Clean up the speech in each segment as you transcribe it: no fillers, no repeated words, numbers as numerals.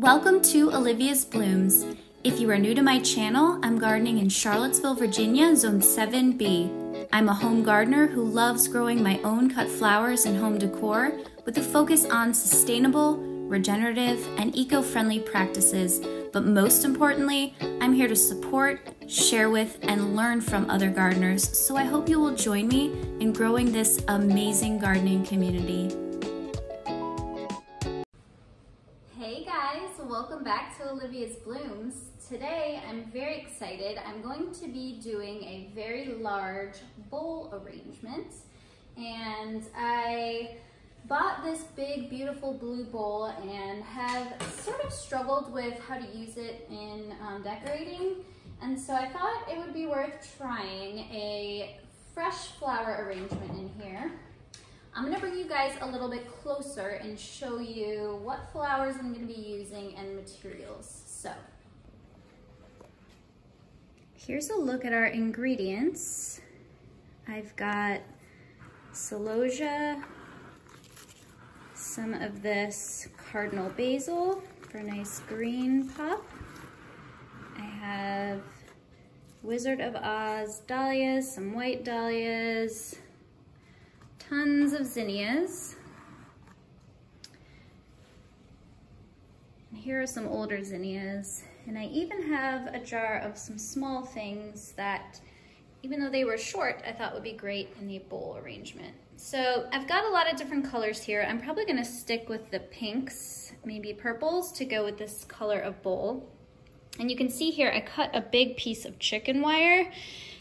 Welcome to Olivia's Blooms. If you are new to my channel, I'm gardening in Charlottesville, Virginia, Zone 7B. I'm a home gardener who loves growing my own cut flowers and home decor with a focus on sustainable, regenerative, and eco-friendly practices. But most importantly, I'm here to support, share with, and learn from other gardeners. So I hope you will join me in growing this amazing gardening community. Hey guys, welcome back to Olivia's Blooms. Today I'm very excited. I'm going to be doing a very large bowl arrangement, and I bought this big beautiful blue bowl and have sort of struggled with how to use it in decorating, and so I thought it would be worth trying a fresh flower arrangement in here. I'm going to bring you guys a little bit closer and show you what flowers I'm going to be using and materials. So, here's a look at our ingredients. I've got celosia, some of this cardinal basil for a nice green pop. I have Wizard of Oz dahlias, some white dahlias, tons of zinnias. And here are some older zinnias. And I even have a jar of some small things that, even though they were short, I thought would be great in the bowl arrangement. So I've got a lot of different colors here. I'm probably gonna stick with the pinks, maybe purples, to go with this color of bowl. And you can see here, I cut a big piece of chicken wire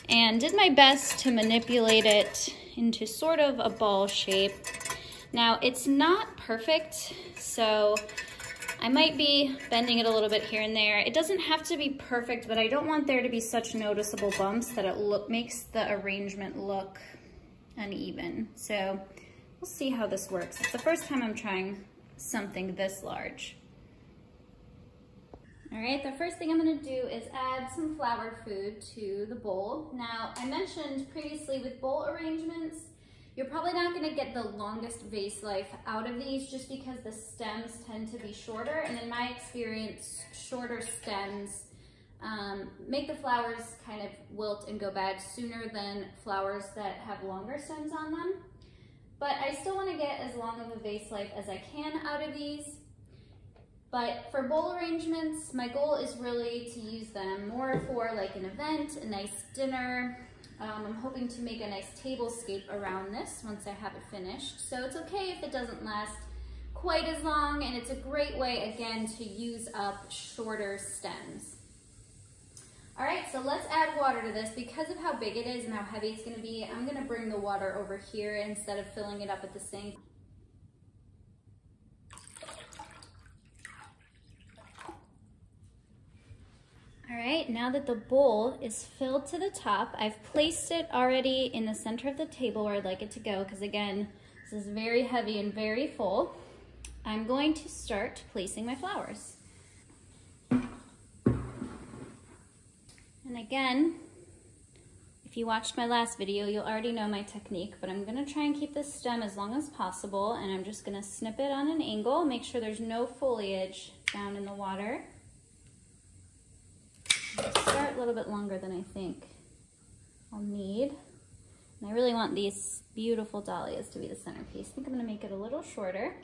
and did my best to manipulate it into sort of a ball shape. Now, it's not perfect, so I might be bending it a little bit here and there. It doesn't have to be perfect, but I don't want there to be such noticeable bumps that it makes the arrangement look uneven. So we'll see how this works. It's the first time I'm trying something this large. All right, the first thing I'm gonna do is add some flower food to the bowl. Now, I mentioned previously with bowl arrangements, you're probably not gonna get the longest vase life out of these just because the stems tend to be shorter. And in my experience, shorter stems make the flowers kind of wilt and go bad sooner than flowers that have longer stems on them. But I still wanna get as long of a vase life as I can out of these. But for bowl arrangements, my goal is really to use them more for like an event, a nice dinner. I'm hoping to make a nice tablescape around this once I have it finished. So it's okay if it doesn't last quite as long, and it's a great way, again, to use up shorter stems. All right, so let's add water to this. Because of how big it is and how heavy it's gonna be, I'm gonna bring the water over here instead of filling it up at the sink. All right, now that the bowl is filled to the top, I've placed it already in the center of the table where I'd like it to go, because again, this is very heavy and very full. I'm going to start placing my flowers. And again, if you watched my last video, you'll already know my technique, but I'm gonna try and keep this stem as long as possible, and I'm just gonna snip it on an angle, make sure there's no foliage down in the water. Start a little bit longer than I think I'll need. And I really want these beautiful dahlias to be the centerpiece. I think I'm gonna make it a little shorter.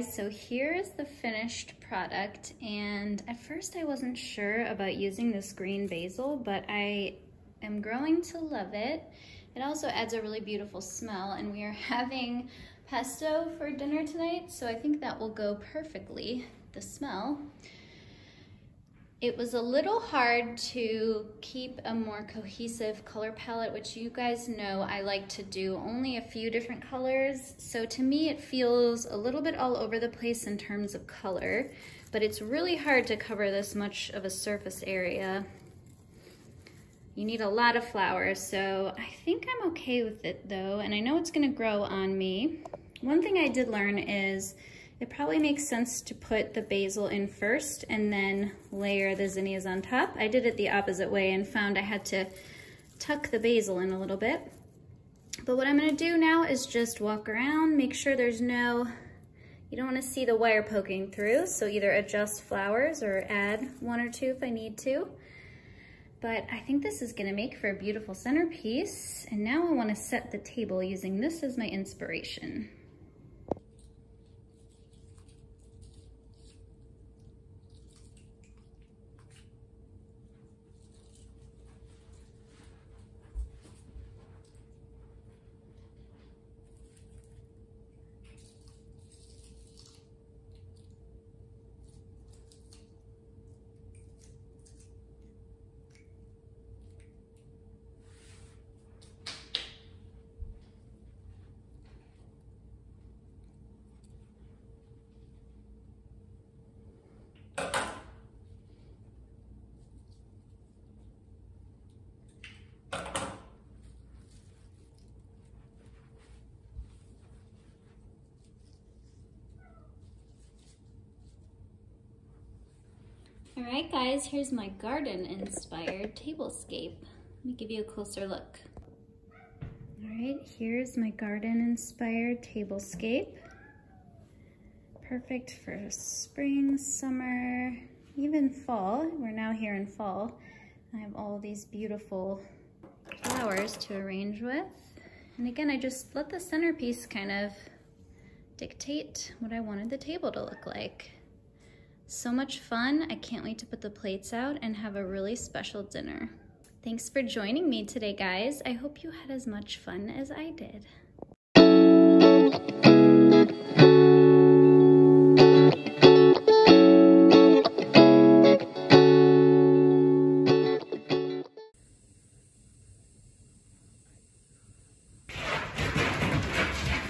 guys, so here is the finished product, and at first I wasn't sure about using this green basil, but I am growing to love it. It also adds a really beautiful smell, and we are having pesto for dinner tonight, so I think that will go perfectly, the smell. It was a little hard to keep a more cohesive color palette, which you guys know I like to do only a few different colors. So to me, it feels a little bit all over the place in terms of color, but it's really hard to cover this much of a surface area. You need a lot of flowers, so I think I'm okay with it though, and I know it's gonna grow on me. One thing I did learn is it probably makes sense to put the basil in first and then layer the zinnias on top. I did it the opposite way and found I had to tuck the basil in a little bit. But what I'm gonna do now is just walk around, make sure there's no, you don't wanna see the wire poking through, so either adjust flowers or add one or two if I need to. But I think this is gonna make for a beautiful centerpiece. And now I wanna set the table using this as my inspiration. All right, guys, here's my garden-inspired tablescape. Let me give you a closer look. All right, here's my garden-inspired tablescape. Perfect for spring, summer, even fall. We're now here in fall. I have all these beautiful flowers to arrange with. And again, I just let the centerpiece kind of dictate what I wanted the table to look like. So much fun. I can't wait to put the plates out and have a really special dinner. Thanks for joining me today, guys. I hope you had as much fun as I did.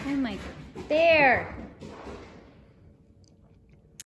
Oh my, there.